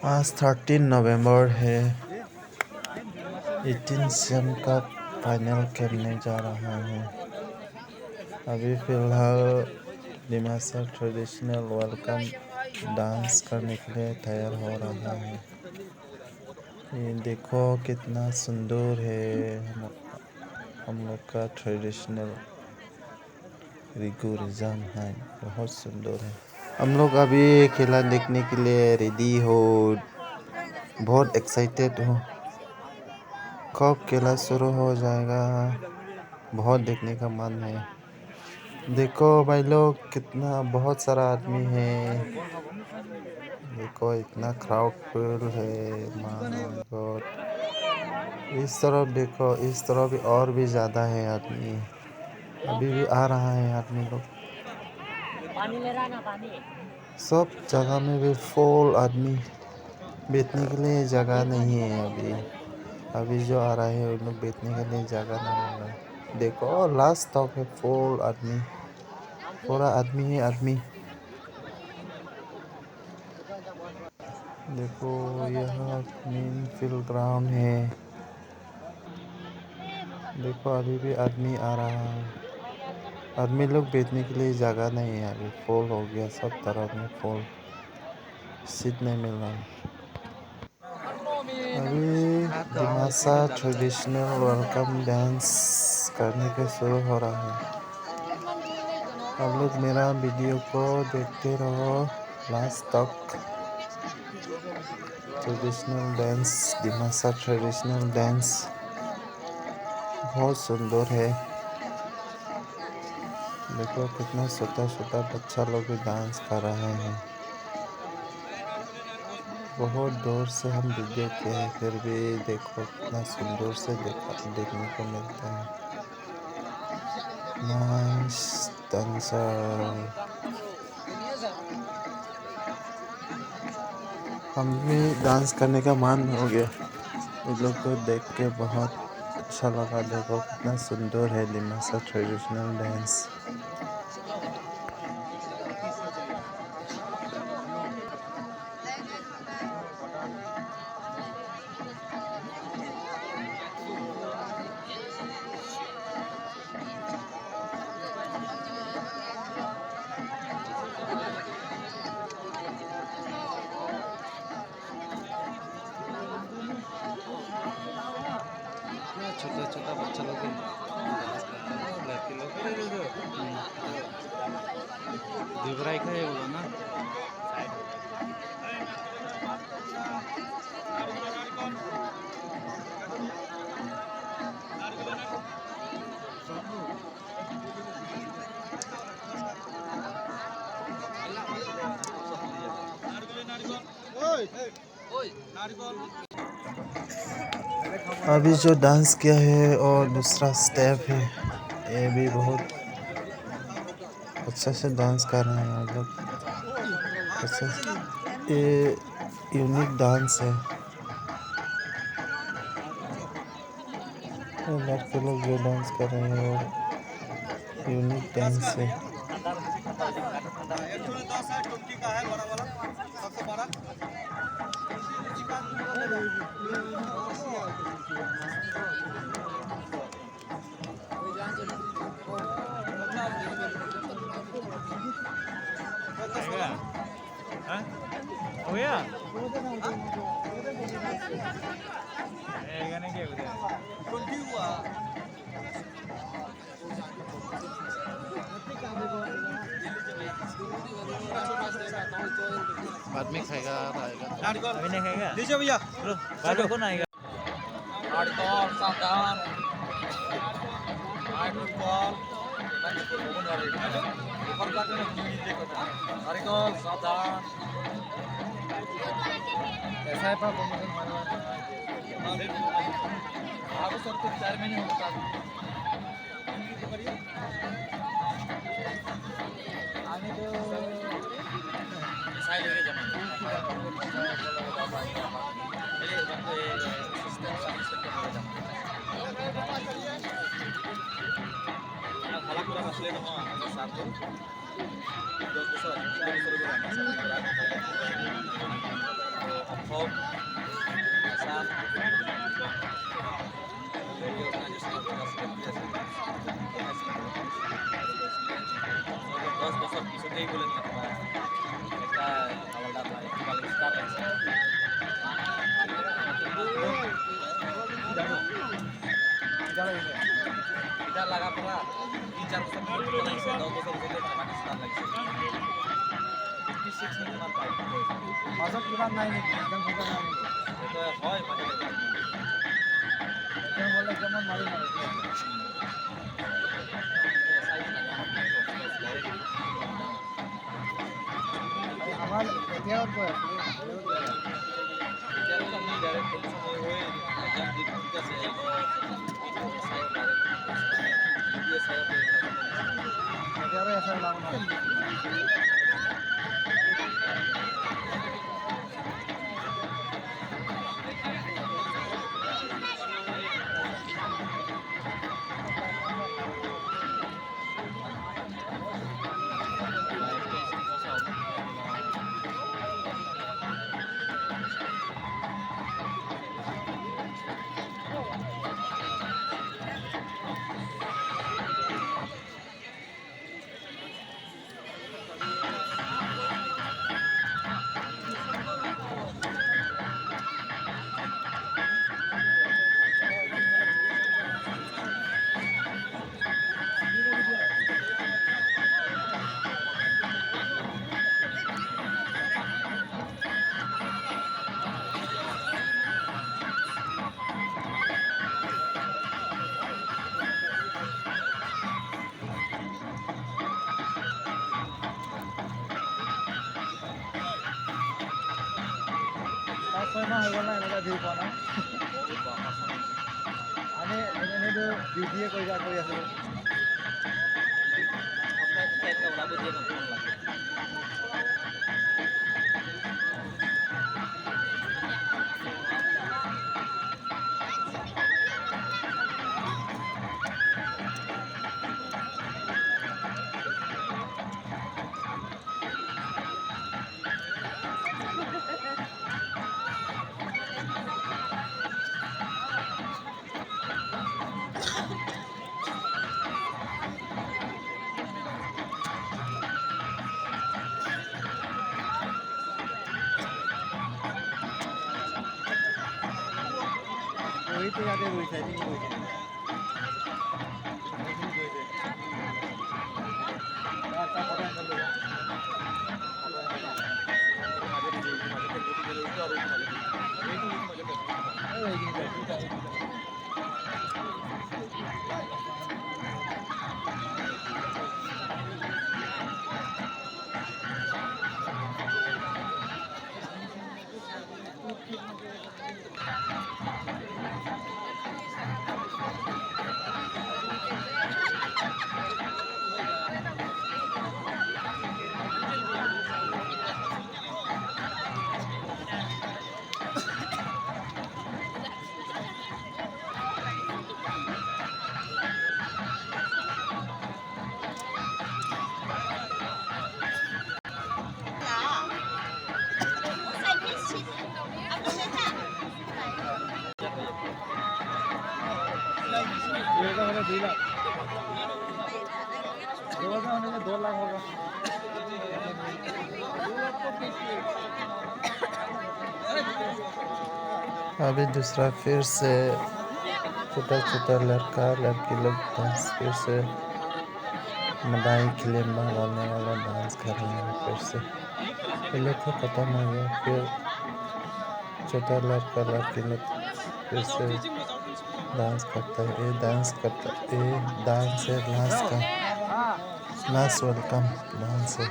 आज 13 नवंबर है। 18 सियम का फाइनल खेलने जा रहा है। अभी फिलहाल दिमासा ट्रेडिशनल वेलकम डांस करने के लिए तैयार हो रहा है। ये देखो कितना सुंदर है हम लोग का ट्रेडिशनल रिगोरिज्म है, बहुत सुंदर है। हम लोग अभी खेला देखने के लिए रेडी हो, बहुत एक्साइटेड हो। कब खेला शुरू हो जाएगा, बहुत देखने का मन है। देखो भाई लोग कितना बहुत सारा आदमी है। देखो इतना क्राउड फुल है, माय गॉड। इस तरफ देखो, इस तरफ भी और भी ज़्यादा है आदमी। अभी भी आ रहा है आदमी लोग। पानी ले रहा ना पानी। सब जगह में भी फुल आदमी, बैठने के लिए जगह नहीं है। अभी जो आ रहा है उन लोग बैठने के लिए जगह नहीं मिल रहा है। देखो लास्ट तक है फुल आदमी, पूरा आदमी है आदमी। देखो यह मेन फील्ड ग्राउंड है। देखो अभी भी आदमी आ रहा है। आदमी लोग बैठने के लिए जगह नहीं है, अभी फुल हो गया, सब तरफ में फुल, सीट नहीं मिल रहा है। अभी दिमासा ट्रेडिशनल वेलकम डांस करने के शुरू हो रहा है। आप लोग मेरा वीडियो को देखते रहो लास्ट तक। Traditional dance, Dimasa traditional dance बहुत सुंदर है। देखो कितना छोटा छोटा बच्चा लोग भी डांस कर रहे हैं। बहुत दूर से हम वीडियो किए हैं, फिर भी देखो कितना सुंदर से देखने को मिलता है। Nice dancer. हम भी डांस करने का मन हो गया। इन लोग को देख के बहुत अच्छा लगा। देखो कितना सुंदर है दिमासा ट्रेडिशनल डांस। छोटा छोटा बच्चा लोग भी डांस करता है, लड़के लोग। दुबराई का है बोलो ना। अभी जो डांस किया है और दूसरा स्टेप है, ये भी बहुत अच्छा से डांस कर रहे हैं आप लोग। अच्छा ये यूनिक डांस है। ये लड़के लोग जो डांस कर रहे हैं और यूनिक डांस है। हो गया এখানে কে बाद में खाएगा अभी नहीं खाएगा। लीजिए भैया, बाद में कौन आएगा? नारियल सावधान, नारियल सावधान। ऐसा है आगे सर तो 4 महीने होता है। आने तो साइड लेके जमा पहले सिस्टम सर्विस करके जमा खाला पूरा मसले ना हो साथ को 10 बছর 36 নে কিমান পায় মাজত কিমান নাই নেকি একদম থকা নাই নেকি সেইটো হয় মানে একদম হ'লে একদমত মাৰিম আৰু সাইজ নাজানো আমাৰ এতিয়াও গৈ আছোঁ এতিয়া আমি ডাইৰেক্ট পলিউশ্যন হৈ এক্সাম দি ঠিক আছে এছআইৰ ডাইৰেক্ট এছআইৰ এতিয়া আৰু এছাই ওলাব নোৱাৰে পাঁচ ছয় মাহ হৈ গ'ল না এনেকুৱা ভিউ পোৱা নাই আমি এনেইতো ডিউটিয়ে কৰি আছিলোঁ ওলাব দিয়ে নতুন লাগে ৰহিতে ইয়াতে গৈছে এইখিনি গৈছে होने 2 लाख 2000 होने में 2 लाख होगा अभी दूसरा फिर से छोटा छोटा लड़का लड़की लोग डांस फिर से मदाई के लिए मारने वाला डांस कर रहे हैं फिर से पहले तो खत्म हो गया फिर छोटा लड़का लड़की लोग फिर से डांस करता है ये डांस है लास्ट वेलकम डांस है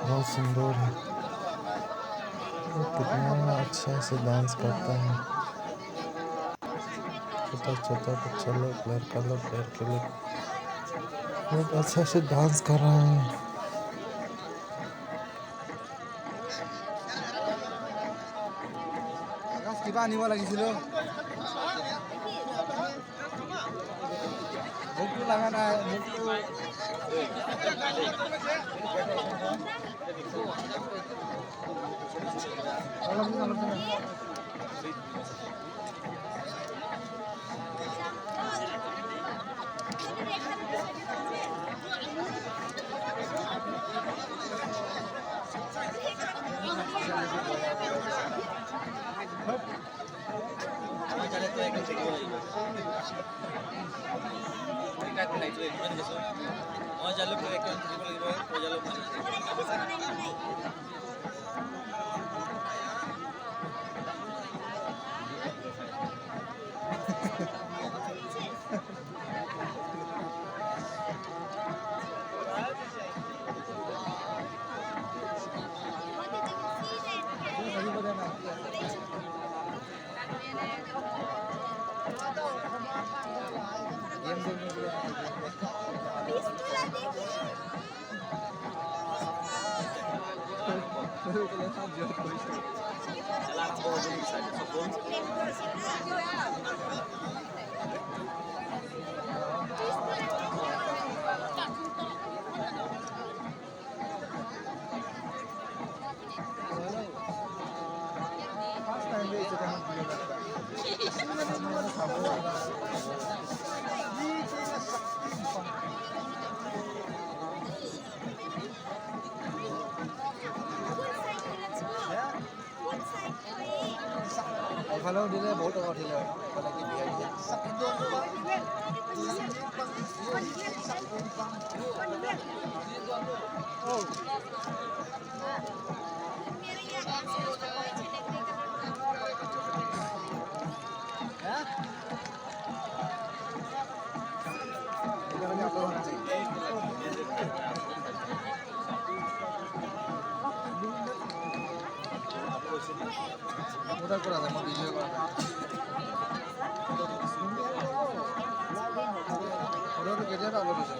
बहुत सुंदर है वो कितना अच्छा से डांस करता है छोटा छोटा बच्चा लोग लड़का लोग लड़के लोग बहुत अच्छा से डांस कर रहा है কিবা আনিব লাগিছিল ভোকটো লাগা নাই জালুক একদম দিব লাগিব জালুক এফালেও দিলে বহুত টকা উঠিলে মানে কি মোটা করা যায় মোটা ভিডিও করা যায় ওরা তো কেটে পাবো দিছে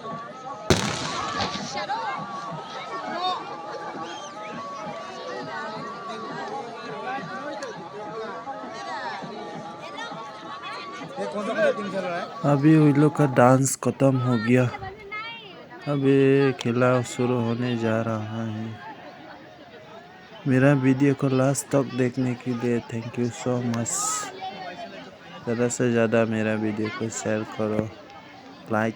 ये कौन सा मीटिंग चल रहा है अभी उन लोग का डांस खत्म हो गया। अभी खेला शुरू होने जा रहा है। मेरा वीडियो को लास्ट तक देखने के लिए थैंक यू सो मच। ज़्यादा से ज़्यादा मेरा वीडियो को शेयर करो, लाइक